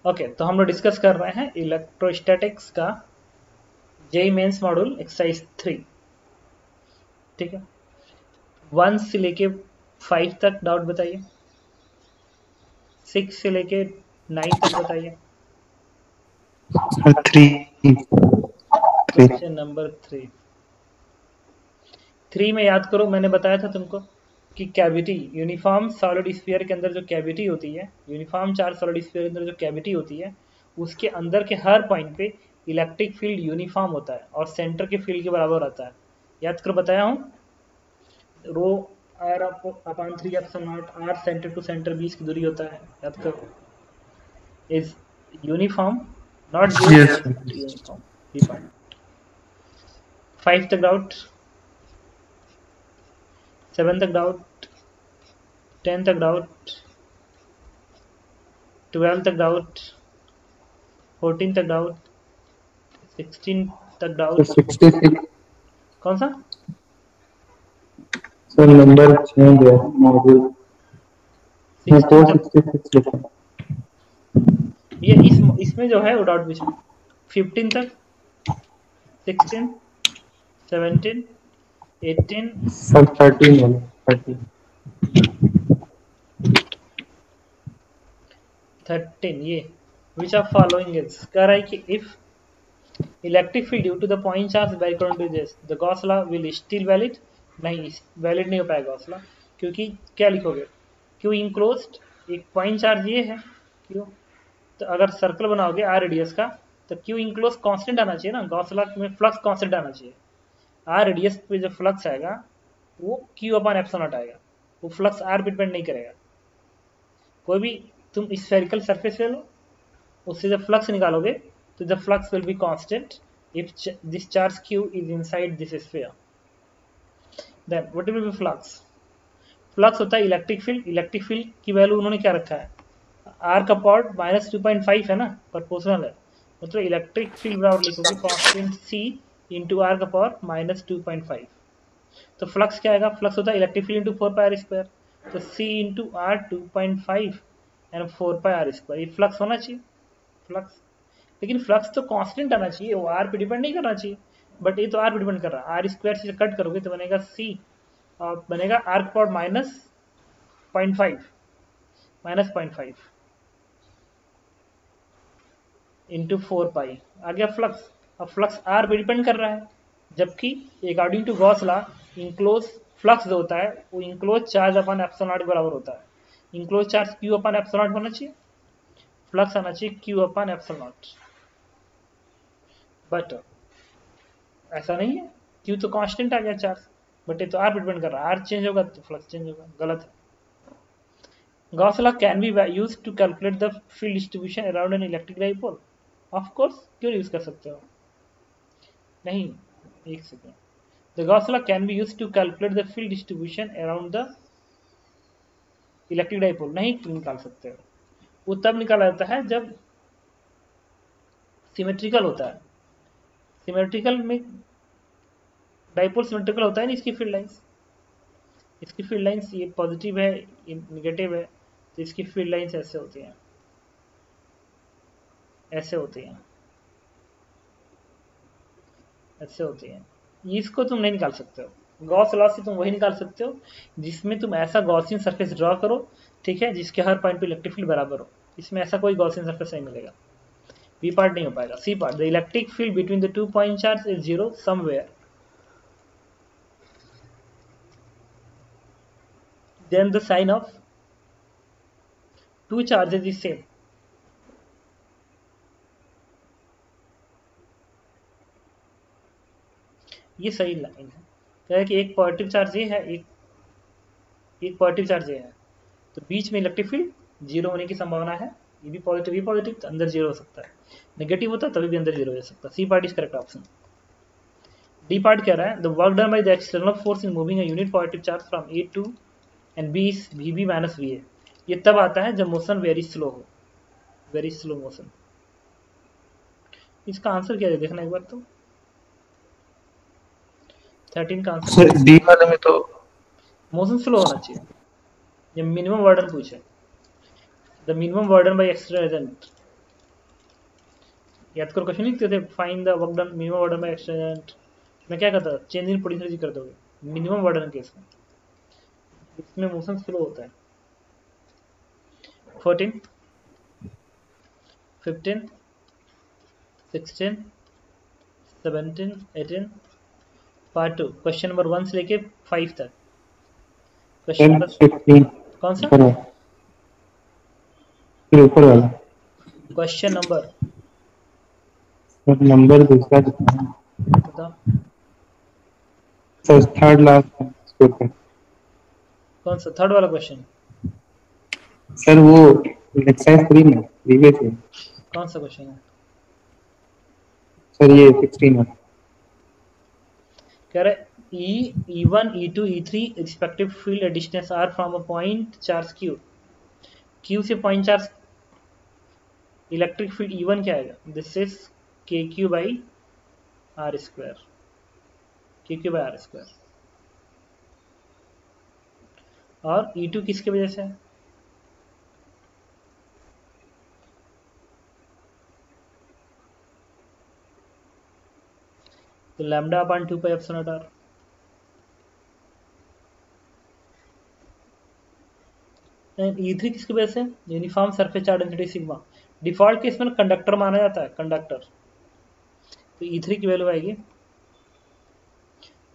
Okay, तो हम लोग डिस्कस कर रहे हैं इलेक्ट्रोस्टैटिक्स का जेई मेंस मॉड्यूल एक्सरसाइज 3। ठीक है, 1 से लेके 5 तक डाउट बताइए, 6 से लेके 9 तक बताइए। थ्री क्वेश्चन नंबर 3 में याद करो, मैंने बताया था तुमको कि कैविटी, यूनिफॉर्म सॉलिड स्फीयर के अंदर जो कैविटी होती है, यूनिफॉर्म चार्ज सॉलिड स्फीयर के अंदर जो कैविटी होती है, उसके अंदर के हर पॉइंट पे इलेक्ट्रिक फील्ड यूनिफॉर्म होता है और सेंटर के फील्ड के बराबर आता है। याद करो, बताया हूँ, rho R upon 3 epsilon not R center to center बीच की दूरी होता है। याद करो, is uniform, not zero yes point but uniform. B part. 5 तक डाउट, 7 तक डाउट, 10 तक डाउट, 12 तक डाउट, 14 तक डाउट, 16 तक डाउट। 66 कौन सा? सर नंबर चेंज है मौजूद 16 तक। 466 लिखा है। ये इसमें जो है वो डाउट पूछा। 15 तक, 16, 17, 18, सर 13 है 13 13। ये विच ऑफ फॉलोइंग इज, कह रहा है कि if electric field due to the point charge by current to this the Gauss law will still valid. नहीं, वैलिड नहीं हो पाएगा गॉस लॉ, क्योंकि क्या लिखोगे, क्यू इंक्लोज्ड, एक पॉइंट चार्ज ये है क्यू, तो अगर सर्कल बनाओगे आर रेडियस का तो क्यू इंक्लोज कांस्टेंट आना चाहिए ना, गॉस लॉ में फ्लक्स कांस्टेंट आना चाहिए। आर रेडियस पे जो फ्लक्स आएगा वो क्यू अपॉन एप्सिलॉन नॉट आएगा, वो फ्लक्स आर पे डिपेंड नहीं करेगा। कोई भी तुम स्फेरिकल सरफेस ले लो, उससे जब फ्लक्स निकालोगे तो the flux will be constant if this charge q is inside this sphere, then what will be flux? Flux होता है इलेक्ट्रिक फील्ड। इलेक्ट्रिक फील्ड की वैल्यू उन्होंने क्या रखा है, आर का पावर -2.5 है ना, प्रोपोर्शनल है, मतलब इलेक्ट्रिक फील्ड बराबर लिखोगे कांस्टेंट सी इंटू आर का पावर -2.5। तो फ्लक्स क्या आएगा, फ्लक्स होता है इलेक्ट्रिक फील्ड इंटू 4πr², तो सी इंटू आर 2.5 एंड 4πr², ये फ्लक्स होना चाहिए, फ्लक्स। लेकिन फ्लक्स तो कांस्टेंट आना चाहिए, वो आर पे डिपेंड नहीं करना चाहिए, बट ये तो आर पे डिपेंड कर रहा है। आर स्क्वायर से कट करोगे तो बनेगा सी, और बनेगा आर का पावर -0.5, -0.5 इंटू 4π, आ गया फ्लक्स। अब फ्लक्स आर पे डिपेंड कर रहा है, जबकि according to Gauss law enclose flux जो होता है वो enclose charge upon epsilon naught के बराबर होता है। Enclose charge Q upon epsilon naught होना चाहिए, फ्लक्स आना चाहिए Q upon epsilon naught, but ऐसा नहीं है, क्यू तो कांस्टेंट आ गया चार्ज, बट ये तो आर पे डिपेंड कर रहा है, आर चेंज होगा तो फ्लक्स चेंज होगा, गलत है। Gauss law can be use to calculate the field distribution around an electric dipole. Of course, क्यों यूज कर सकते हो, नहीं, एक second. The Gauss law can be use to calculate the field distribution around the electric dipole, नहीं निकाल सकते हो। वो तब निकाला जाता है जब सिमेट्रिकल होता है। सिमेट्रिकल में डाइपोल सिमेट्रिकल होता है ना, इसकी फील्ड लाइंस, इसकी फील्ड लाइंस ये पॉजिटिव है, ये निगेटिव है, तो इसकी फील्ड लाइंस ऐसे होती हैं, ऐसे होती हैं, ऐसे होती हैं। इसको तुम नहीं निकाल सकते हो। गॉस लॉ से तुम वही निकाल सकते हो जिसमें तुम ऐसा गॉसियन सरफेस ड्रॉ करो, ठीक है, जिसके हर पॉइंट पे इलेक्ट्रिक फील्ड बराबर हो। इसमें ऐसा कोई गॉसियन सरफेस नहीं मिलेगा। बी पार्ट नहीं हो पाएगा। C part, the electric field between the 2 point charge is zero somewhere, then the sign of two charges is same। ये सही लाइन है, कह है कि एक पॉजिटिव चार्ज ये है, एक पॉजिटिव चार्ज ये है, तो बीच में इलेक्ट्रिक फील्ड जीरो होने की संभावना है। ये भी पॉजिटिव, ये पॉजिटिव, तो अंदर जीरो हो सकता है। नेगेटिव होता तभी भी अंदर जीरो हो सकता है। C part is correct option. D part कह रहा है the work done by the external force in moving a unit positive charge from A to and B is V B minus V A. ये तब आता है जब motion very slow हो, very slow motion. इसका आंसर क्या है देखना एक बार तो, 13 का आंसर क्या सर है, डी वाले में तो मोशन स्लो होना चाहिए, ये मिनिमम वर्डन पूछे। The minimum work done by external agent, याद करो क्वेश्चन लिखते थे, find the work done minimum work done by external agent, मैं क्या करता, चेंज इन पोटेंशियल एनर्जी कर दोगे मिनिमम वर्क डन केस में, इसमें मोशन स्लो होता है। 14, 15, 16, 17, 18, पार्ट 2 क्वेश्चन नंबर 1 से लेके 5 तक। क्वेश्चन नंबर 15 कौन सा? ऊपर वाला, फिर ऊपर वाला क्वेश्चन नंबर नंबर दूसरा दिखाना बताओ सर, थर्ड लास्ट उसके ऊपर। कौन सा थर्ड वाला क्वेश्चन? सर वो एक्सरसाइज 3 में प्रीवियस है कौन सा क्वेश्चन है? सर, ये 16 है। कह रहे E1, E2, E3 respective field distance R from a point charge Q, Q से point charge electric field E1 क्या आएगा, this is KQ by R square, KQ by R square. और E2 किसके वजह से है? तो lambda upon 2 pi epsilon R. E3 किसकी वजह से? Uniform surface charge density sigma, default case में कंडक्टर माना जाता है, कंडक्टर, तो E3 की वैल्यू आएगी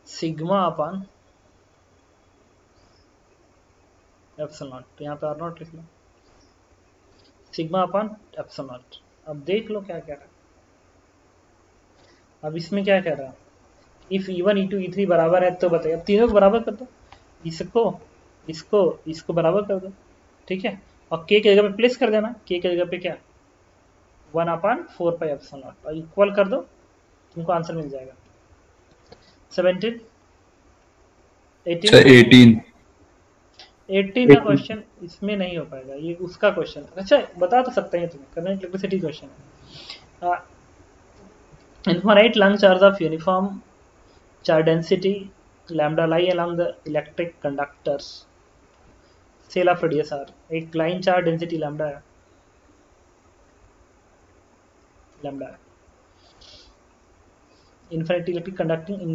सिग्मा अपॉन एप्सिलॉन नॉट, तो यहाँ पे आर नॉट लिख लो, सिग्मा अपॉन एप्सिलॉन नॉट। अब देख लो क्या कह रहा है, अब इसमें क्या कह रहा है, इफ E1, E2, E3 बराबर है तो बताइए, अब तीनों को बराबर कर दो, इसको इसको इसको बराबर कर दो, ठीक है, और k की जगह पे प्लेस कर देना, k की जगह पे क्या 1/4 पाई एप्सिलॉन नॉट, और इक्वल कर दो, तुमको आंसर मिल जाएगा 17, 18, सर 18। 18 का क्वेश्चन इसमें नहीं हो पाएगा, ये उसका क्वेश्चन, अच्छा बता तो सकते हैं तुम्हें, करंट इलेक्ट्रिसिटी क्वेश्चन है। Infinite long charge of uniform charge density lambda lie along the electric conductors cell of radius r, एक लाइन चार्ज डेंसिटी लैम्डा है, लैम्डा है, infinite electric conducting in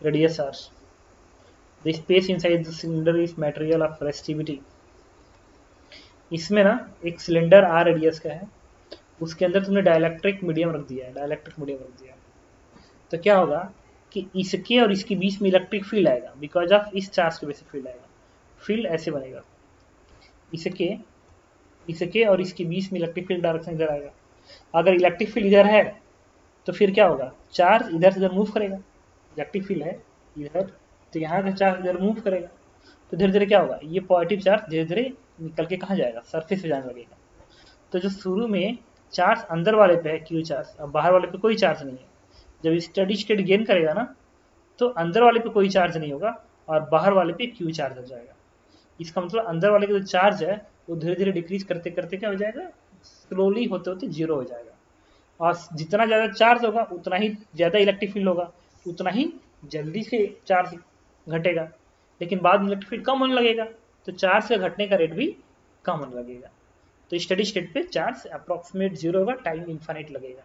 radius r, the space inside the cylinder is material of resistivity। इसमें ना एक cylinder are radius का है, उसके अंदर तुमने डाइलेक्ट्रिक मीडियम रख दिया है, डाइलेक्ट्रिक मीडियम रख दिया है, तो क्या होगा कि इसके और इसके बीच में इलेक्ट्रिक फील्ड आएगा, बिकॉज ऑफ इस चार्ज के बेसिस फील्ड आएगा, फील्ड ऐसे बनेगा, इसके इसके और इसके बीच में इलेक्ट्रिक फील्ड डायरेक्शन इधर आएगा, अगर इलेक्ट्रिक फील्ड इधर है तो फिर क्या होगा, चार्ज इधर से इधर मूव करेगा, इलेक्ट्रिक फील्ड है इधर, तो यहाँ का चार्ज इधर मूव करेगा, तो धीरे धीरे क्या होगा, ये पॉजिटिव चार्ज धीरे धीरे निकल के कहाँ जाएगा, सरफेस पे जाने लगेगा। तो जो शुरू में चार्ज अंदर वाले पे है क्यू चार्ज, अब बाहर वाले पे कोई चार्ज नहीं है, जब स्टडी स्टेट गेन करेगा ना, तो अंदर वाले पे कोई चार्ज नहीं होगा और बाहर वाले पे क्यू चार्ज हो जाएगा। इसका मतलब अंदर वाले का जो चार्ज है वो धीरे धीरे डिक्रीज करते करते क्या हो जाएगा, स्लोली होते होते जीरो हो जाएगा, और जितना ज़्यादा चार्ज होगा उतना ही ज़्यादा इलेक्ट्रिक फील्ड होगा, उतना ही जल्दी से चार्ज घटेगा, लेकिन बाद में इलेक्ट्रिक फील्ड कम होने लगेगा, तो चार्ज का घटने का रेट भी कम होने लगेगा, तो स्टडी स्टेट पे चार्ज अप्रॉक्सीमेट जीरो होगा, टाइम इन्फाइनाइट लगेगा।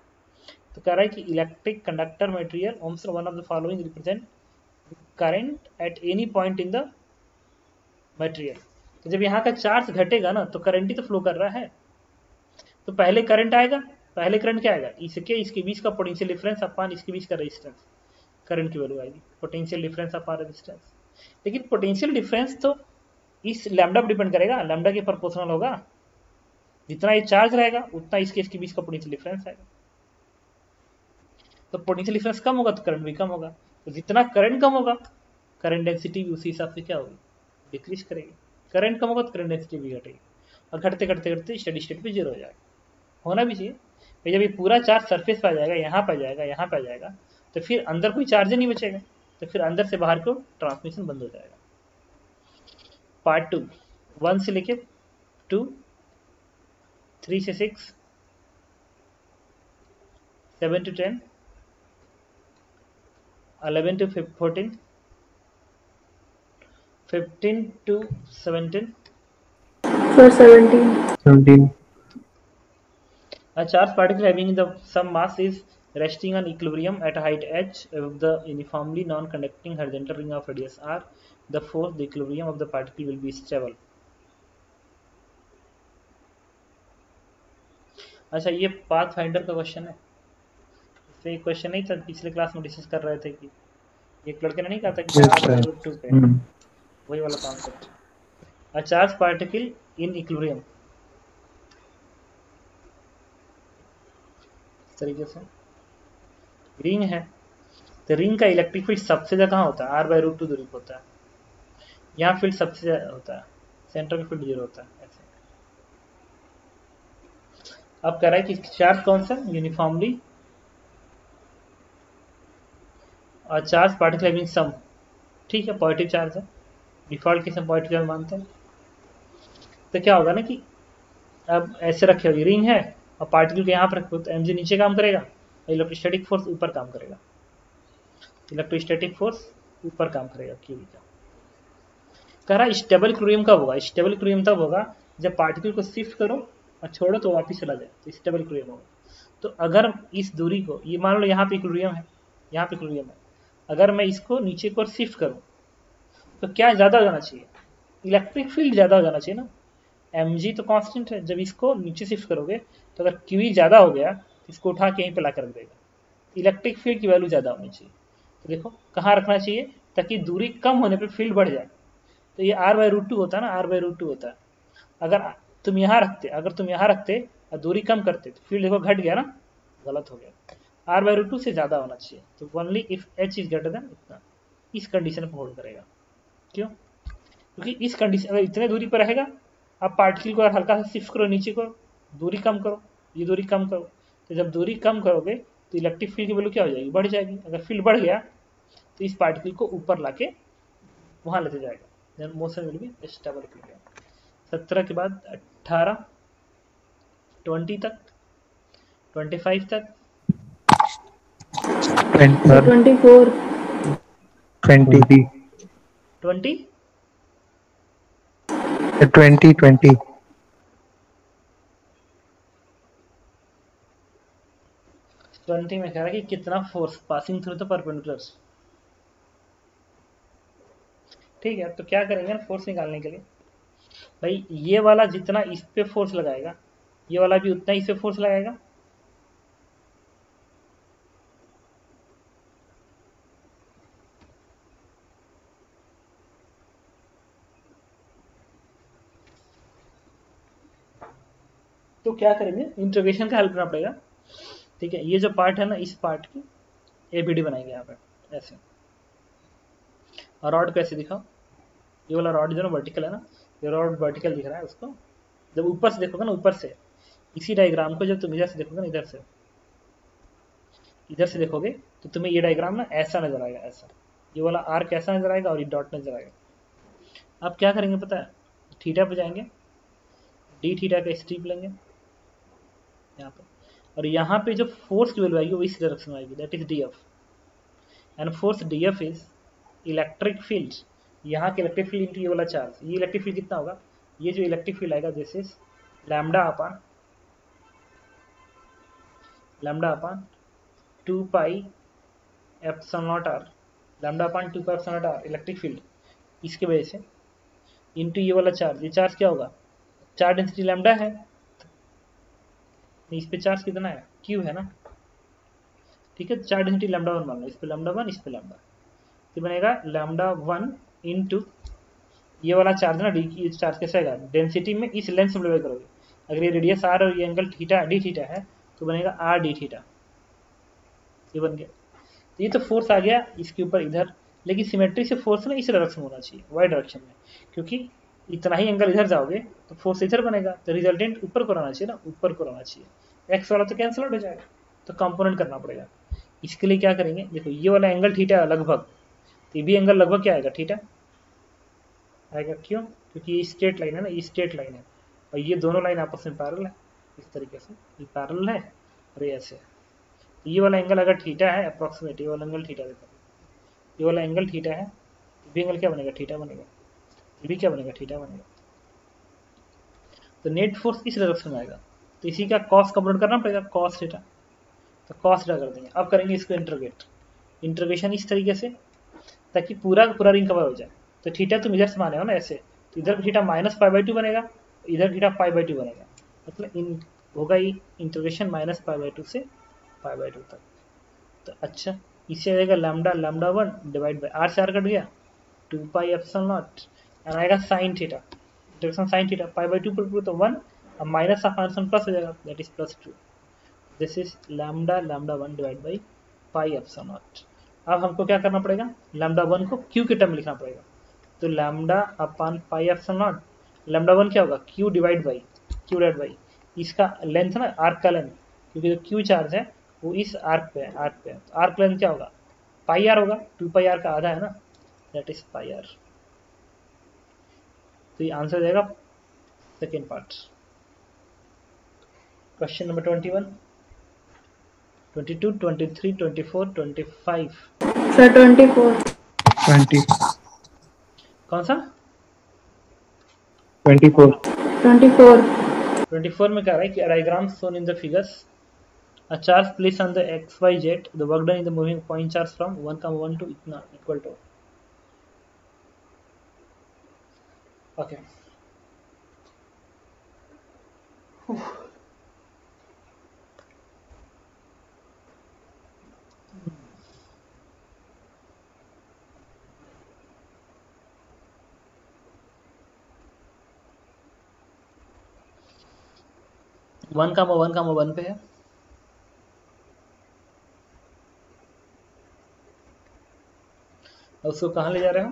तो कह रहा है कि electric conductor material Ohm's one of the following represent current at any point in the material. तो जब यहाँ का चार्ज घटेगा ना तो करंट ही तो फ्लो कर रहा है, तो पहले करंट आएगा, पहले करंट क्या आएगा, इसके बीच का पोटेंशियल डिफरेंस अपॉन इसके बीच का रेजिस्टेंस, करंट की वैल्यू आएगी पोटेंशियल डिफरेंस अपॉन रेजिस्टेंस, लेकिन पोटेंशियल डिफरेंस तो इस लैम्डा पर डिपेंड करेगा, लैम्डा के प्रोपोर्शनल होगा, जितना ये चार्ज रहेगा उतना इसके बीच का पोटेंशियल डिफरेंस आएगा, तो पोटेंशियल डिफरेंस कम होगा तो करंट भी कम होगा, तो जितना करंट कम होगा करंट डेंसिटी भी उसी हिसाब से क्या होगी, डिक्रीज करेगी, करंट कम होगा तो करंट डेंसिटी भी घटेगी, और घटते घटते घटते स्टडी स्टेट पे जीरो हो जाएगा, होना भी चाहिए भाई, जब ये पूरा चार्ज सरफेस पे आ जाएगा, यहाँ पे आ जाएगा, यहाँ पे आ जाएगा, तो फिर अंदर कोई चार्ज नहीं बचेगा, तो फिर अंदर से बाहर को ट्रांसमिशन बंद हो जाएगा। पार्ट 2 1 से लेके 2, 3 से 6, 7 to 10, 11 to 14, 15 to 17, For 17. 17. A charged particle having the some mass is resting on equilibrium at a height h of the uniformly non-conducting horizontal ring of radius r. The force, the equilibrium of the particle will be stable. अच्छा, ये path finder का question है। इससे एक question नहीं था पिछले class में डिस्कस कर रहे थे कि एक लड़के ने नहीं कहा था कि Yes, r by sir. root 2 पे Hmm. वही वाला concept. A charged particle in equilibrium, इस तरीके से रिंग है, तो रिंग का इलेक्ट्रिक फील्ड सबसे ज्यादा कहाँ होता है? r by root 2 दूरी पर होता है। यहाँ फील्ड सबसे ज्यादा होता है, सेंटर का फील्ड 0 होता है। ऐसे अब कह रहा है कि चार्ज कौन सा? यूनिफॉर्मली और चार्ज पार्टिकल हैविंग सम, ठीक है, पॉजिटिव चार्ज है, डिफॉल्ट केस में पॉजिटिव चार्ज मानते हैं। तो क्या होगा ना कि अब ऐसे रखे हुए रिंग है और पार्टिकल को यहाँ पर रखो तो mg नीचे काम करेगा, इलेक्ट्रोस्टैटिक फोर्स ऊपर काम करेगा, इलेक्ट्रोस्टैटिक फोर्स ऊपर काम करेगा क्यू का। कह रहा स्टेबल इक्विलिब्रियम कब होगा? स्टेबल इक्विलिब्रियम तब होगा जब पार्टिकल को शिफ्ट करो और छोड़ो तो वापस चला जाए, तो स्टेबल इक्विलिब्रियम होगा। तो अगर इस दूरी को, ये मान लो यहाँ पे इक्विलिब्रियम है, यहाँ पे इक्विलिब्रियम है, अगर मैं इसको नीचे की ओर शिफ्ट करूँ तो क्या ज़्यादा हो जाना चाहिए? इलेक्ट्रिक फील्ड ज़्यादा हो जाना चाहिए ना। mg तो कांस्टेंट है, जब इसको नीचे शिफ्ट करोगे तो अगर QE ज़्यादा हो गया तो इसको उठा के यहीं पे ला कर रख देगा, इलेक्ट्रिक फील्ड की वैल्यू ज़्यादा होनी चाहिए। तो देखो कहाँ रखना चाहिए ताकि दूरी कम होने पर फील्ड बढ़ जाए। तो ये r by root 2 होता है ना, r by root 2 होता है। अगर तुम यहाँ रखते और दूरी कम करते तो फील्ड देखो घट गया ना, गलत हो गया। r by root 2 से ज़्यादा होना चाहिए, तो only if h is greater than इतना, इस कंडीशन को होल्ड करेगा। क्यों? क्योंकि इस कंडीशन अगर इतने दूरी पर रहेगा, आप पार्टिकल को हल्का सा शिफ्ट करो नीचे को, दूरी कम करो, ये दूरी कम करो, तो जब दूरी कम करोगे तो इलेक्ट्रिक फील्ड की वैल्यू क्या हो जाएगी? बढ़ जाएगी। अगर फील्ड बढ़ गया तो इस पार्टिकल को ऊपर लाके वहां लेते जाएगा, then motion will be stable equilibrium. 17 के बाद 18, 20 तक, 25 तक, 24. 20. 20 20. 20 में कह रहा है कि कितना force passing through the perpendicular. ठीक है, तो क्या करेंगे फोर्स निकालने के लिए? भाई ये वाला जितना इस पे फोर्स लगाएगा, ये वाला भी उतना इस पे फोर्स लगाएगा। तो क्या करेंगे? इंटीग्रेशन का हेल्प करना पड़ेगा। ठीक है, ये जो पार्ट है ना, इस पार्ट की एबीडी बनाएंगे यहाँ पे ऐसे, और रॉड को ऐसे दिखाओ। ये वाला रॉड जो ना वर्टिकल है ना, ये रॉड वर्टिकल दिख रहा है, उसको जब ऊपर से देखोगे ना, ऊपर से इसी डायग्राम को जब तुम इधर से देखोगे ना, इधर से देखोगे तो तुम्हें ये डायग्राम ना ऐसा नजर आएगा, ऐसा ये वाला आर्क ऐसा नजर आएगा और ये डॉट नजर आएगा। अब क्या करेंगे पता है? थीटा पे जाएंगे, डी थीटा का स्ट्रिप लेंगे यहाँ पे, और यहाँ पे जो फोर्स की वैल्यू आएगी वो इस डायरेक्शन में आएगी, that is D F, and force D F is electric field, यहाँ के इलेक्ट्रिक फील्ड इंटू ये वाला चार्ज। ये इलेक्ट्रिक फील्ड कितना होगा? ये जो इलेक्ट्रिक फील्ड आएगा this is lambda upon 2 pi epsilon not R, lambda upon 2 pi epsilon not R electric field, इसके वजह से इंटू ये वाला चार्ज। ये चार्ज क्या होगा? चार्ज डेंसिटी लैम्डा है, इस पे चार्ज कितना है? क्यू है ना। ठीक है, चार्ज डेंसिटी लैम्डा 1 मान लो, इस पे लैम्डा 1, इस पे लैम्डा, तो बनेगा लैम्डा 1 इंटू ये वाला चार्ज ना, डी की चार्ज कैसे आएगा? डेंसिटी में इस लेंथ से मल्टीप्लाई करोगे, अगर ये रेडियस आर और ये एंगल थीटा डी थीटा है तो बनेगा आर डी थीटा, ये बन गया। तो ये तो फोर्स आ गया इसके ऊपर इधर, लेकिन सिमेट्री से फोर्स ना इस डायरेक्शन में होना चाहिए, वाई डायरेक्शन में, क्योंकि इतना ही एंगल इधर जाओगे तो फोर्स इधर बनेगा, तो रिजल्टेंट ऊपर को रहना चाहिए ना, ऊपर को रहना चाहिए। एक्स वाला तो कैंसिल आउट हो जाएगा, तो कंपोनेंट करना पड़ेगा। इसके लिए क्या करेंगे? देखो ये वाला एंगल थीटा लगभग, तो ये भी एंगल लगभग क्या आएगा? थीटा आएगा। क्यों? क्योंकि ये स्ट्रेट लाइन है ना, ये स्ट्रेट लाइन है और ये दोनों लाइन आपस में पैरेलल है, इस तरीके से ये पैरेलल है और ये ऐसे। तो ये वाला एंगल अगर थीटा है अप्रॉक्सीमेट, ये वाला एंगल थीटा, देखो ये वाला एंगल थीटा है, ये भी एंगल क्या बनेगा? थीटा बनेगा। ये भी क्या बनेगा? थीटा बनेगा। तो नेट फोर्स इस डायरेक्शन में आएगा, तो इसी का कॉस कंप्यूट करना पड़ेगा, कॉस थीटा। तो कॉस थीटा कर देंगे। अब करेंगे इसको इंटीग्रेशन इस तरीके से ताकि पूरा पूरा रिंग कवर हो जाए। तो थीटा तुम इधर से माने हो ना ऐसे, तो इधर थीटा -π/2 बनेगा, इधर थीटा π/2 बनेगा, मतलब इन होगा ये इंटीग्रेशन -π/2 से π/2 तक। तो अच्छा, इससे आएगा λ1 डिवाइड बाई r से r कट गया 2πε0 एंड आएगा sine theta, integration sine theta π/2 पर तो 1, अब माइनस ऑफ फंक्शन प्लस हो जाएगा, that is +2। This is λ1 divide by πε0। अब हमको क्या करना पड़ेगा, λ1 को q के टर्म में लिखना पड़ेगा। तो λ/πε0, λ1 क्या होगा q डिवाइड बाई इसका लेंथ है ना, आर्क का लेंथ, क्योंकि जो q चार्ज है वो इस आर्क पे है, तो आर्क लेंथ क्या होगा πr होगा, 2πr का आधा है ना, दैट इज πr। तो ये आंसर देगा second part. Question number 21, 22, 23, 24, 25। Sir 24। 20 कौन सा 24 24 में क्या रहा है कि diagram shown in the figures, a charge placed on the xyz, the work done in the moving point charge from 1, 1 to इतना equal to, okay। One comma one पे है, उसको कहाँ ले जा रहे हो,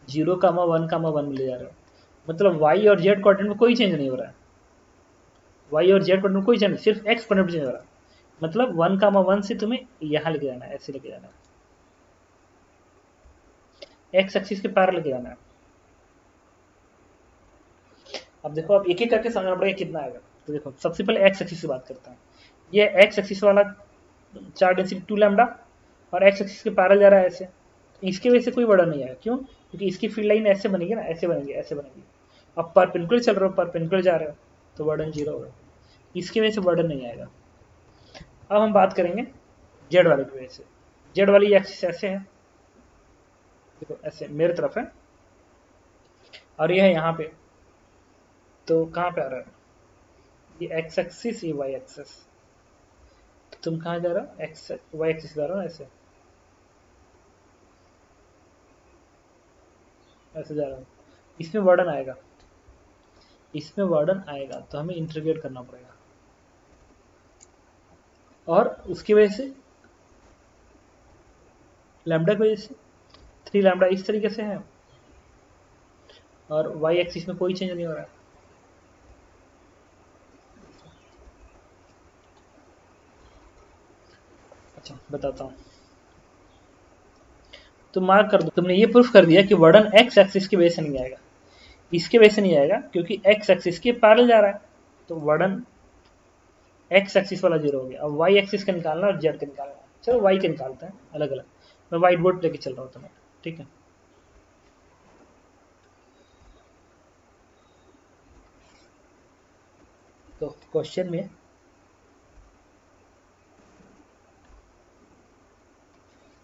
0, 1, 1 में ले जा रहे हो। मतलब y और z कोऑर्डिनेट में कोई चेंज नहीं हो रहा है, y और z कोऑर्डिनेट में कोई चेंज नहीं, सिर्फ x कोऑर्डिनेट चेंज हो रहा है। मतलब 1, 1 से तुम्हें यहाँ लेके जाना है, ऐसे लेके जाना है, x एक्सिस के पैरेलल लेके जाना है। अब देखो, अब एक एक करके समझना पड़ेगा कितना आएगा। तो देखो, सबसे पहले x एक्सिस की बात करते हैं। ये x एक्सिस वाला चार्ज डेंसिटी 2λ और x एक्सिस के पैरेलल जा रहा है ऐसे, इसके वजह से कोई बर्डन नहीं आएगा। क्यों? क्योंकि इसकी फील्ड लाइन ऐसे बनेगी ना, ऐसे बनेगी। अब परपेंडिकुलर चल रहे हो, परपेंडिकुलर जा रहे हो, तो बर्डन 0 होगा, इसकी वजह से बर्डन नहीं आएगा। अब हम बात करेंगे जेड वाले की वजह से। जेड वाली एक्सिस ऐसे है, देखो ऐसे मेरे तरफ है, और ये है यहाँ पे, तो कहाँ पे आ रहा है ये एक्स एक्सिस, ये वाई एक्सिस। तुम कहाँ जा रहे हो, एक्स वाई एक्सिस जा रहे हो, ऐसे जा रहा हूँ। इसमें वर्डन आएगा, तो हमें इंटीग्रेट करना पड़ेगा, और उसकी वजह से लैम्डा की वजह से 3λ इस तरीके से है, और वाई एक्सिस में कोई चेंज नहीं हो रहा है। अच्छा बताता हूँ, तो मार्क कर दो, तुमने ये प्रूफ कर दिया कि वर्डन एक्स एक्सिस की वजह से नहीं आएगा, इसके वजह से नहीं आएगा क्योंकि एक्स एक्सिस के पैरेलल जा रहा है, तो वर्डन एक्स एक्सिस वाला 0 हो गया। अब वाई एक्सिस का निकालना और जेड का निकालना, चलो वाई के निकालते हैं अलग अलग। मैं व्हाइट बोर्ड लेके चल रहा हूँ तुम्हें, ठीक है। तो क्वेश्चन में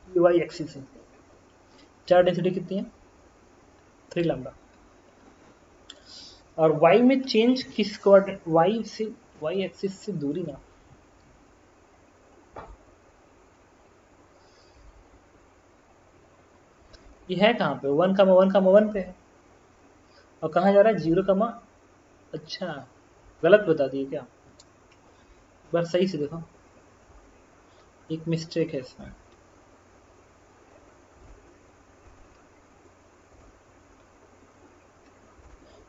वाई एक्सिस है, चार्ज डेंसिटी कितनी है 3λ, और y में चेंज किस कोऑर्डिनेट, y एक्सिस से दूरी ना, ये है कहाँ पे 1, 1 पे है, और कहाँ जा रहा है 0, अच्छा गलत बता दिए क्या, एक बार सही से देखो, एक मिस्टेक है इसमें।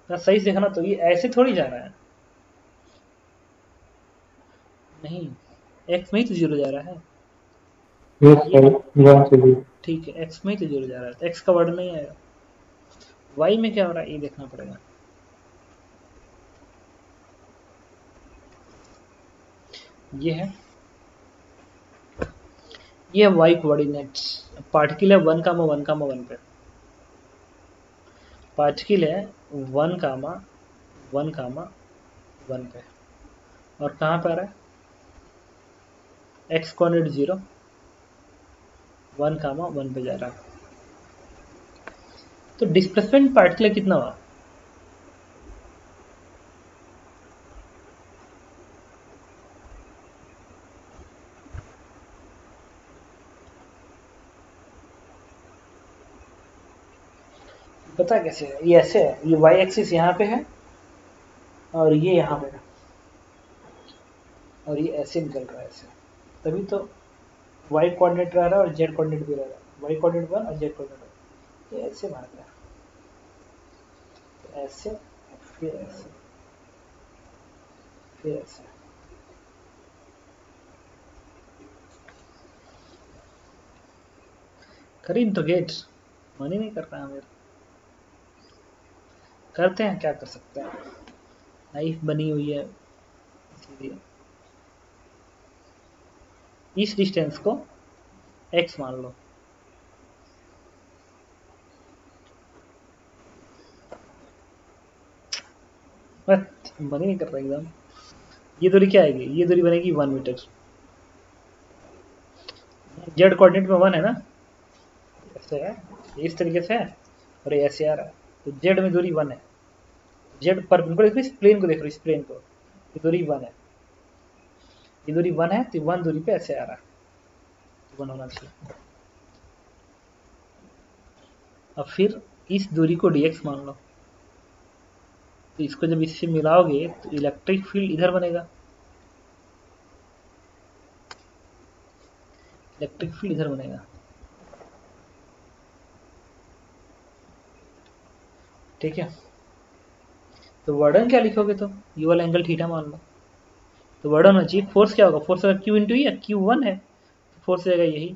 सही से देखना, तो ये ऐसे थोड़ी जा रहा है, नहीं x में ही तो 0 जा रहा है, ठीक है x में ही तो 0 जा रहा है, तो x का वर्ड नहीं आएगा। y में क्या हो रहा है ये देखना पड़ेगा, ये है y कोऑर्डिनेट्स, पार्टिकल है 1, 1, 1 पे, पार्टिकल है 1, 1, 1 पे, और कहाँ पे आ रहा है, x कोऑर्डिनेट 0, 1, 1 पे जा रहा है। तो डिस्प्लेसमेंट पार्टिकुलर कितना हुआ, पता कैसे है, ये ऐसे है, ये y एक्सिस यहाँ पे है और ये यहाँ पे है, और ये ऐसे निकल रहा है ऐसे, तभी तो y कोऑर्डिनेट रह रहा है और z कोऑर्डिनेट भी रह रहा है, y कोऑर्डिनेट 1 और z कोऑर्डिनेट 1, तो ऐसे भाग रहा है, तो ऐसे, फिर ऐसे, फिर ऐसे। करी इंटरगेट, मन ही नहीं कर रहा है मेरा, करते हैं, क्या कर सकते हैं, नाइफ बनी हुई है इसलिए। इस डिस्टेंस को x मान लो, बट मन ही नहीं कर रहा एकदम। ये दूरी क्या आएगी, ये दूरी बनेगी 1 मीटर, जेड कोऑर्डिनेट में 1 है ना, ऐसे है, इस तरीके से है, और ये ऐसे आ रहा है, तो जेड में दूरी 1 है, जेड पर बिल्कुल इस प्लेन को देख रहे हो, इस प्लेन को, ये दूरी 1 है, ये दूरी 1 है, तो 1 दूरी पे ऐसे आ रहा है, 1 होना चाहिए। अब फिर इस दूरी को dx मान लो, तो इसको जब इससे मिलाओगे तो इलेक्ट्रिक फील्ड इधर बनेगा, इलेक्ट्रिक फील्ड इधर बनेगा, ठीक है। तो वर्डन क्या लिखोगे, तो ये वाला एंगल थीटा मान लो, तो वर्डन होना चाहिए, फोर्स क्या होगा, फोर्स अगर क्यू इंटू है, क्यू 1 है, फोर्स रहेगा यही,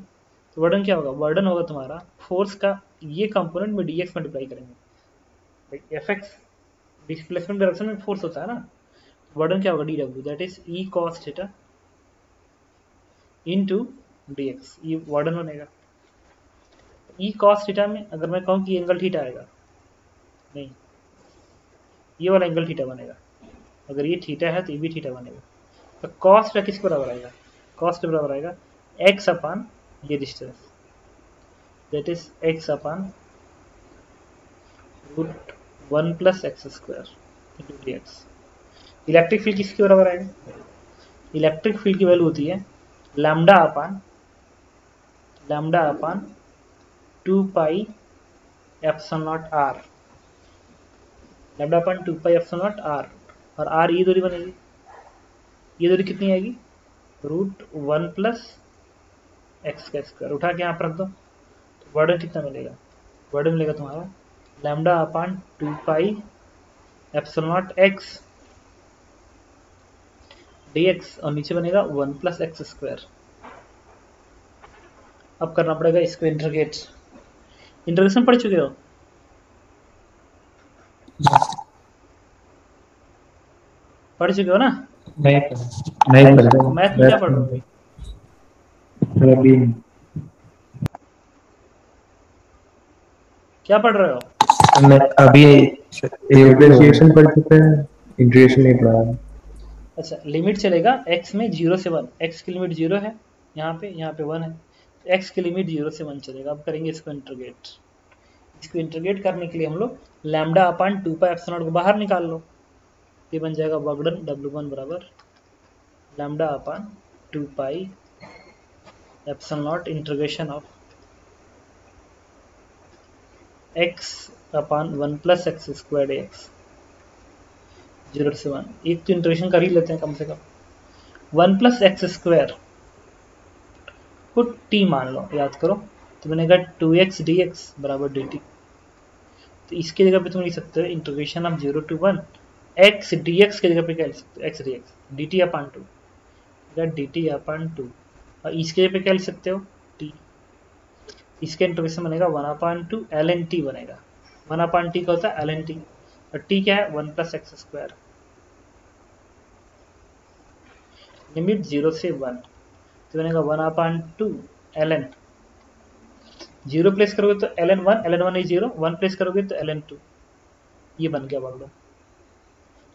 तो वर्डन क्या होगा, वर्डन होगा तुम्हारा फोर्स का ये कंपोनेंट में dx मल्टीप्लाई करेंगे, एफ एक्स डिस्प्लेसमेंट डायरेक्शन में फोर्स होता है ना, वर्डन क्या होगा, D W, that is E cos theta into D x, ये वर्डन बनेगा। ई कॉस थीटा में अगर मैं कहूँ कि एंगल थीटा आएगा, नहीं, ये वाला एंगल थीटा बनेगा, अगर ये थीटा है तो ये भी थीटा बनेगा, तो कॉस का किस बराबर आएगा, कॉस के बराबर आएगा एक्स अपान ये distance, that is X upon root 1 plus X square into D X. Electric field किसके बराबर आएगा, इलेक्ट्रिक फील्ड की वैल्यू होती है lambda upon 2 pi epsilon not R, lambda upon 2 pi epsilon not R, और R ये दूरी बनेगी, ये दूरी कितनी आएगी, रूट 1 प्लस एक्स का स्क्वायर, उठा के यहाँ पर रख दो, तो वर्डन कितना मिलेगा, वर्डन मिलेगा तुम्हारा lambda upon 2 pi epsilon not x dx, और नीचे बनेगा 1 प्लस एक्स स्क्वायर। अब करना पड़ेगा इसको इंटीग्रेट, इंटीग्रेशन पढ़ चुके हो, पढ़ चुके हो ना, नहीं नहीं पढ़ा, मैथ में क्या पढ़ रहे हो अभी क्या पढ़ रहे हो, मैं अभी डिफरेंशिएशन पढ़ चुका है, इंटीग्रेशन नहीं पढ़ा। अच्छा लिमिट चलेगा x में 0 से 1, x की लिमिट 0 है, यहाँ पे 1 है, तो x की लिमिट 0 से 1 चलेगा। अब करेंगे इसको इंटीग्रेट, इसको इंटीग्रेट करने के लिए हम लोग लैम्डा अपान 2 पाई एप्सिलॉन को बाहर निकाल लो, ये बन जाएगा वर्कडन W1 बराबर lambda upon 2 pi epsilon not integration of x upon 1 plus X square x 0 से 1, एक तो इंटीग्रेशन कर ही लेते हैं कम से कम, 1 प्लस एक्स स्क्वायर को t मान लो, याद करो, तो बनेगा 2x dx बराबर dt, तो इसकी जगह पे तुम लिख सकते हो integration of 0 to 1 x dx की जगह पे क्या लिख सकते हो, x dx dt अपान 2, dt अपान 2, और इसके जगह पे क्या लिख सकते हो, t, इसका इंटीग्रेशन बनेगा 1 अपान 2 ln t बनेगा, 1 अपान t का होता है ln t, और t क्या है 1 प्लस एक्स स्क्वायर, लिमिट 0 से 1, तो बनेगा 1 अपान 2 ln, 0 प्लेस करोगे तो ln 1 is 0, 1 प्लेस करोगे तो ln 2, ये बन गया वर्कडन।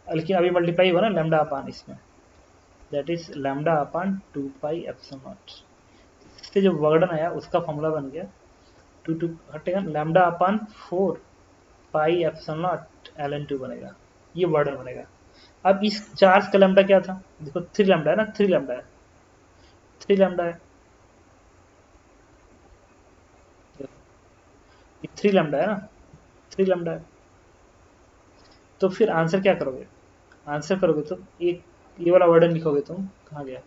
लेकिन अभी मल्टीप्लाई हुआ ना लैम्डा अपान इसमें, that is lambda upon 2 pi epsilon not. इससे जो वर्डन आया उसका फॉर्मूला बन गया 2 हटेगा lambda upon 4 pi epsilon not ln2 बनेगा, ये वर्डन बनेगा। अब इस चार्ज का लैम्डा क्या था, देखो 3 लैम्डा है ना, 3 लैम्डा है, 3 लैम्डा है, 3 लैम्डा है ना, 3 लैम्डा है। तो फिर आंसर क्या करोगे, आंसर करोगे तो एक ये वाला वर्डन लिखोगे तुम, कहाँ गया,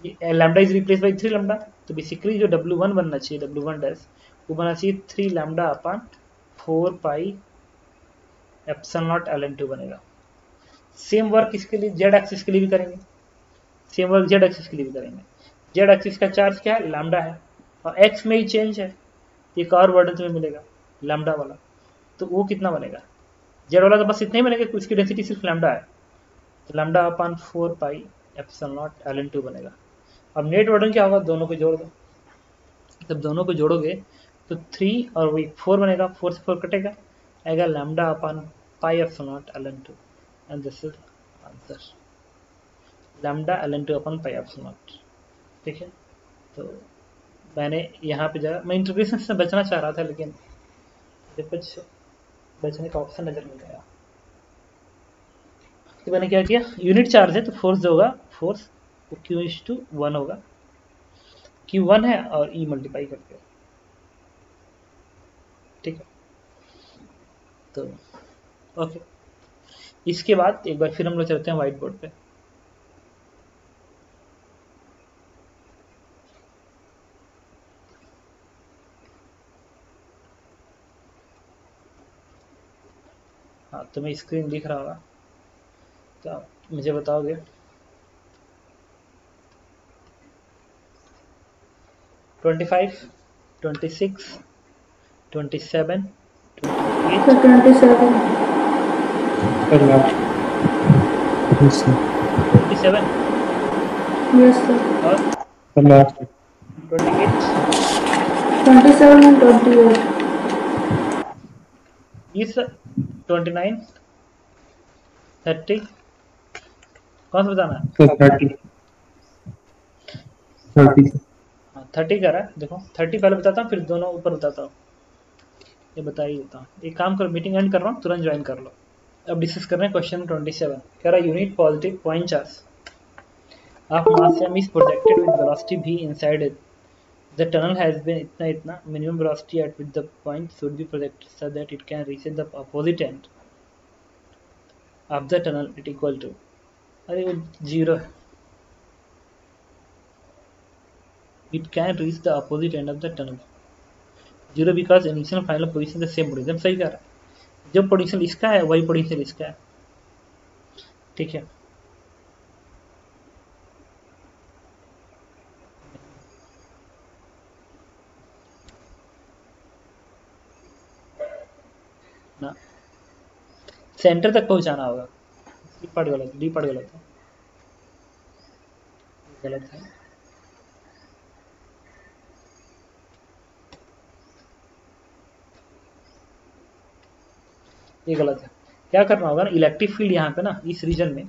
ये lambda is replace by 3 lambda, तो बेसिकली जो W1 बनना चाहिए, W1 डैश वो बनना चाहिए 3 lambda upon 4 pi epsilon not ln2 बनेगा। सेम वर्क इसके लिए जेड एक्सिस के लिए भी करेंगे, सेम वर्क जेड एक्सिस के लिए भी करेंगे। जेड एक्सिस का चार्ज क्या है, लैम्डा है, और एक्स में ही चेंज है, एक और वर्डन तुम्हें मिलेगा लैम्डा वाला, तो वो कितना बनेगा, जेड वाला तो बस इतना ही बनेगा, उसकी डेंसिटी सिर्फ लैम्डा है, तो lambda upon 4 pi epsilon not ln2 बनेगा। अब नेट वर्डन क्या होगा, दोनों को जोड़ दो, जब दोनों को जोड़ोगे तो 3 और वही 4 बनेगा, 4 से 4 कटेगा, आएगा lambda upon pi epsilon not ln2, and this is answer, lambda ln2 upon pi epsilon not. ठीक है, तो मैंने यहाँ पे जगह मैं इंटीग्रेशन से बचना चाह रहा था, लेकिन मुझे कुछ बचने का ऑप्शन नजर नहीं आया, तो मैंने क्या किया, यूनिट चार्ज है तो फोर्स जो होगा, फोर्स Q/1 होगा, Q1 है और E मल्टीप्लाई करके, ठीक है। तो ओके, इसके बाद एक बार फिर हम लोग चलते हैं व्हाइट बोर्ड पे। हाँ, तुम्हें स्क्रीन दिख रहा होगा, तो आप मुझे बताओगे 25, 26, 27, 28, So 27. Sir last, yes sir, 27 Yes, sir. और सर लास्ट, 28, 27 and 28. इस 29, 30, कौन सा बताना है, सर 30, 30 हाँ 30 का रहा है, देखो 30 पहले बताता हूँ, फिर दोनों ऊपर बताता हूँ, ये बता ही देता हूँ। एक काम करो, मीटिंग एंड कर रहा हूँ, तुरंत ज्वाइन कर लो। अब डिस्कस कर रहे हैं क्वेश्चन 27, कह रहा है unit positive point charge of mass m is projected with velocity v inside it. The tunnel has been itna minimum velocity at which the point should be projected so that it can reach the opposite end of the tunnel it equal to, अरे वो zero है, it can reach the opposite end of the tunnel, zero because initial and final position the same potential, सही कह रहा है, जो potential इसका है वही पोटेंशियल इसका है, ठीक है। ना सेंटर तक पहुंचाना होगा, डी पार्ट गलत, डी पार्ट गलत है, गलत है, ये गलत है। क्या करना होगा ना, इलेक्ट्रिक फील्ड यहाँ पे ना इस रीजन में,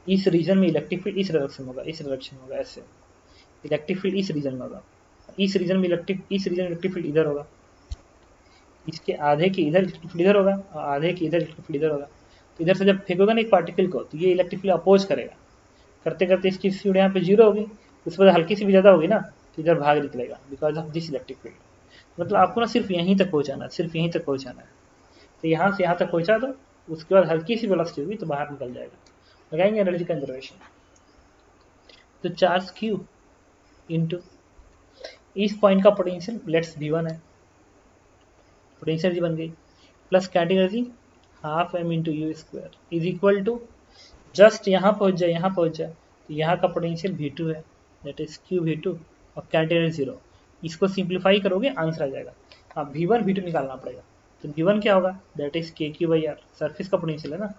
इस रीजन में इलेक्ट्रिक फील्ड इस डायरेक्शन होगा, इस डायरेक्शन होगा, ऐसे इलेक्ट्रिक फील्ड इस रीजन में होगा, इस रीजन में इलेक्ट्रिक फील्ड इधर होगा, इसके आधे के इधर इलेक्ट्रिक फील्ड इधर होगा और आधे के इधर इलेक्ट्रिक फील्ड इधर होगा। तो इधर से जब फेंकोगा ना एक पार्टिकल को, तो ये इलेक्ट्रिक फील्ड अपोज करेगा, करते करते इसकी स्पीड यहाँ पे जीरो होगी, उसके बाद हल्की सी भी ज़्यादा होगी ना, तो इधर भाग निकलेगा because of this electric field. मतलब आपको ना सिर्फ यहीं तक पहुँचाना है, सिर्फ यहीं तक पहुँचाना है, तो यहाँ से यहाँ तक पहुँचा दो, उसके बाद हल्की सी वेलोसिटी होगी तो बाहर निकल जाएगा। लगाएंगे एनर्जी कंजर्वेशन, तो चार्ज क्यू इंटू इस पॉइंट का पोटेंशियल लेट्स V1 है, पोटेंशियल जी बन गई, plus kinetic energy half m into U square is equal to, just यहाँ पहुँच जाए, यहाँ पहुँच जाए, तो यहाँ का पोटेंशियल V2 है, दैट इज क्यू V2 और काइनेटिक एनर्जी 0। इसको सिंप्लीफाई करोगे आंसर आ जाएगा। हाँ V1 V2 निकालना पड़ेगा, तो V1 क्या होगा, दैट इज KQ/R, सरफेस का पोटेंशियल है ना,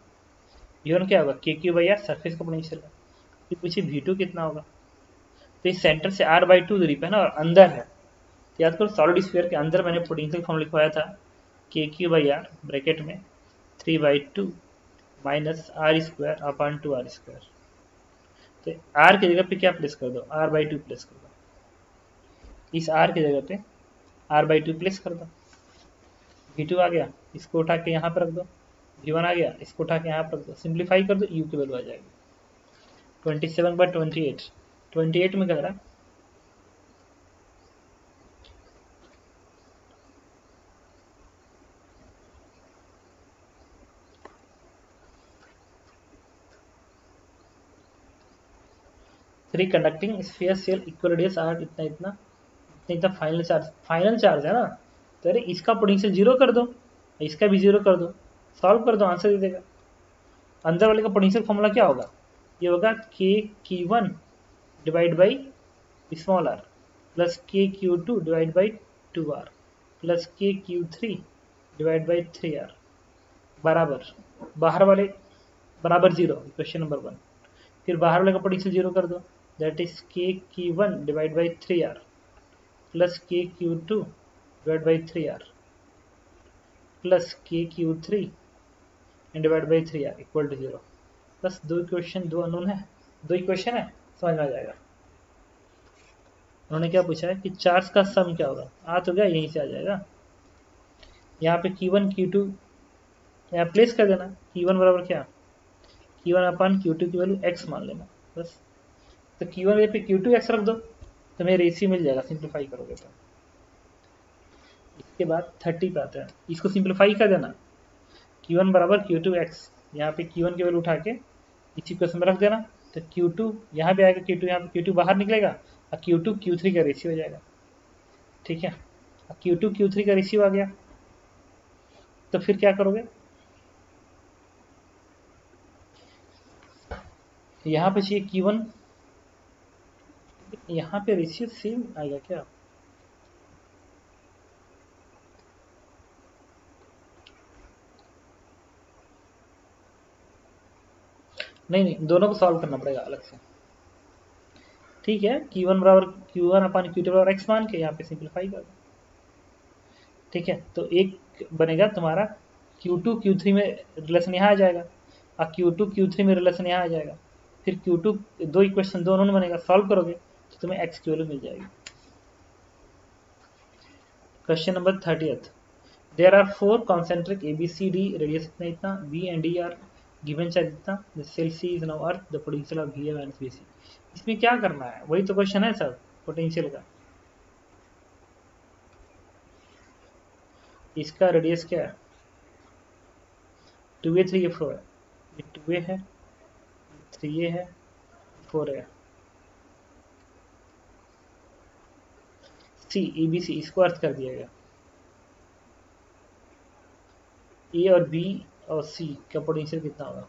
V1 क्या होगा KQ/R, सरफेस का पोटेंशियल है, फिर पीछे V2 कितना होगा, तो इस सेंटर से R/2 दूरी पे है ना और अंदर है, याद करो सॉलिड स्फीयर के अंदर मैंने पोटेंशियल फॉर्म लिखवाया था KQ/R ब्रैकेट में 3/2 minus are square upon 2r²। तो r की जगह पे क्या प्लेस कर दो, r/2 प्लेस कर दो। इस r की जगह पे r/2 प्लेस कर दो। v2 आ गया, इसको उठा के यहाँ पर रख दो। v1 आ गया, इसको उठा के यहाँ पर रख दो। सिंप्लीफाई कर दो, u की वैल्यू आ जाएगी 27/28। 28 में कह रहा 3 conducting sphere shell equal radius r इतना इतना इतना फाइनल चार्ज है ना। तो अरे इसका पोटेंशियल 0 कर दो, इसका भी 0 कर दो, सॉल्व कर दो, आंसर दे देगा। अंदर वाले का पोटेंशियल फॉर्मूला क्या होगा, ये होगा KQ1 divide by small r plus KQ2 divide by 2r plus KQ3 divide by 3r बराबर बाहर वाले बराबर 0, क्वेश्चन नंबर 1। फिर बाहर वाले का पोटेंशियल 0 कर दो, that is KQ1 divide by 3r plus KQ2 divide by 3r plus KQ3 divide by 3r equal to 0। बस दो इक्वेशन, दो अननोन है, दो इक्वेशन है, समझ में आ जाएगा। उन्होंने क्या पूछा है कि चार्ज का सम क्या होगा, आ तो गया, यहीं से आ जाएगा। यहाँ पे Q1 Q2 यहाँ प्लेस कर देना। Q1 बराबर क्या, Q1 अपान Q2 की वैल्यू x मान लेना बस। तो Q1 पे Q2 x रख दो, तुम्हें रेशियो मिल जाएगा सिंप्लीफाई करोगे तो। इसके बाद 30 पे आते हैं, इसको सिंप्लीफाई कर देना। Q1 बराबर Q2 x, यहाँ पे Q1 की वैल्यू उठा के इसी क्वेश्चन में रख देना। तो Q2 यहाँ पे आएगा, Q2 यहाँ पे Q2 बाहर निकलेगा और Q2 Q3 का रेशियो हो जाएगा। ठीक है, Q2 Q3 का रेशियो आ गया, तो फिर क्या करोगे, यहाँ पे चाहिए Q1, यहाँ पे रेशियो सेम आएगा क्या, नहीं, दोनों को सॉल्व करना पड़ेगा अलग से। ठीक है, Q1 बराबर Q1 अपान Q2 बराबर x मान के यहाँ पे सिंप्लीफाई कर दो। ठीक है, तो एक बनेगा तुम्हारा Q2 Q3 में रिलेशन यहाँ आ जाएगा और Q2 Q3 में रिलेशन यहाँ आ जाएगा। फिर Q2 दो इक्वेशन दोनों में बनेगा, सॉल्व करोगे तो तुम्हें x की वैल्यू मिल जाएगी। Question number 30th, there are 4 concentric ABCD radius इतना इतना, B and D are given charge इतना, the shell C is now earth, the potential of VA minus VC। इसमें क्या करना है, वही तो क्वेश्चन है सर पोटेंशियल का। इसका रेडियस क्या है, 2a 3a 4 है, ये 2a है, 3a है, 4a है। C ABC इसको अर्थ कर दिया गया। A और B और C का पोटेंशियल कितना होगा,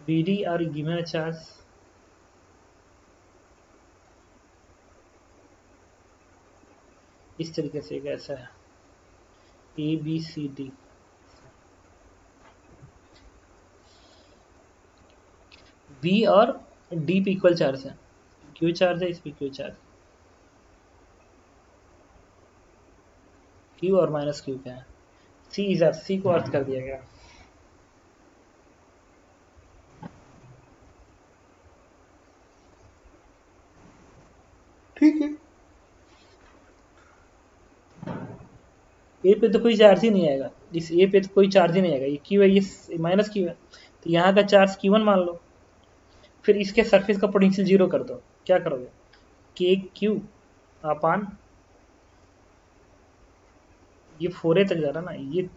BD आर गिवन चार्ज इस तरीके से एक ऐसा है ABCD, B और D पे इक्वल चार्ज है, Q चार्ज है, इस पे Q चार्ज, Q और माइनस Q क्या है, C इज अर्थ, C को अर्थ कर दिया गया। ठीक है, ए पे तो कोई चार्ज ही नहीं आएगा, इस ए पे तो कोई चार्ज ही नहीं आएगा, ये क्यू है, ये माइनस क्यू है, तो यहाँ का चार्ज Q1 मान लो। फिर इसके सरफेस का पोटेंशियल 0 कर दो, क्या करोगे, KQ अपान ये 4a तक जा रहा ना, ये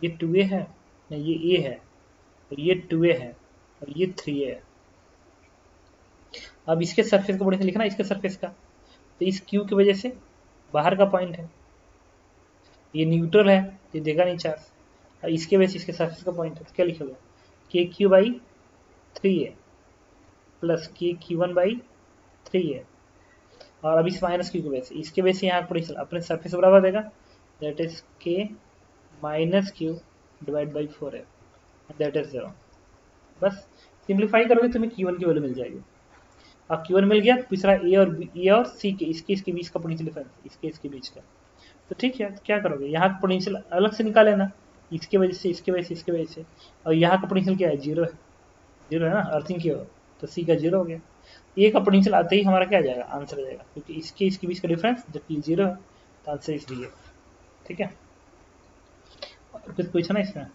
2a है, नहीं ये a है, और ये 2a है, और ये 3a है। अब इसके सरफेस का पोटेंशियल लिखना, इसके सरफेस का, तो इस Q की वजह से बाहर का पॉइंट है, ये न्यूट्रल है, ये देगा नहीं चार्ज, और इसके वजह से इसके सरफेस का पॉइंट है, तो क्या लिखोगे, KQ by 3a plus KQ1 by 3a, और अब इस माइनस Q की वजह से, इसके वजह से यहाँ पोटेंशियल अपने सरफेस बराबर देगा, that is K minus Q divide by 4a, that is 0। बस सिंप्लीफाई करोगे तुम्हें Q1 की वैल्यू मिल जाएगी। अब Q1 मिल गया, तीसरा A और C के इसके बीच का पोटेंशियल डिफरेंस, इसके बीच का, तो ठीक है, तो क्या करोगे, यहाँ का पोटेंशियल अलग से निकाले ना, इसके वजह से, इसके वजह से, इसके वजह से, और यहाँ का पोटेंशियल क्या है, जीरो है, जीरो है ना, अर्थिंग की हो, तो सी का जीरो हो गया। ए का पोटेंशियल आते ही हमारा क्या आ जाएगा, आंसर आ जाएगा, क्योंकि इसके बीच का डिफरेंस जबकि जीरो है, तो आंसर इस डी है। ठीक है, कुछ पूछना इसमें?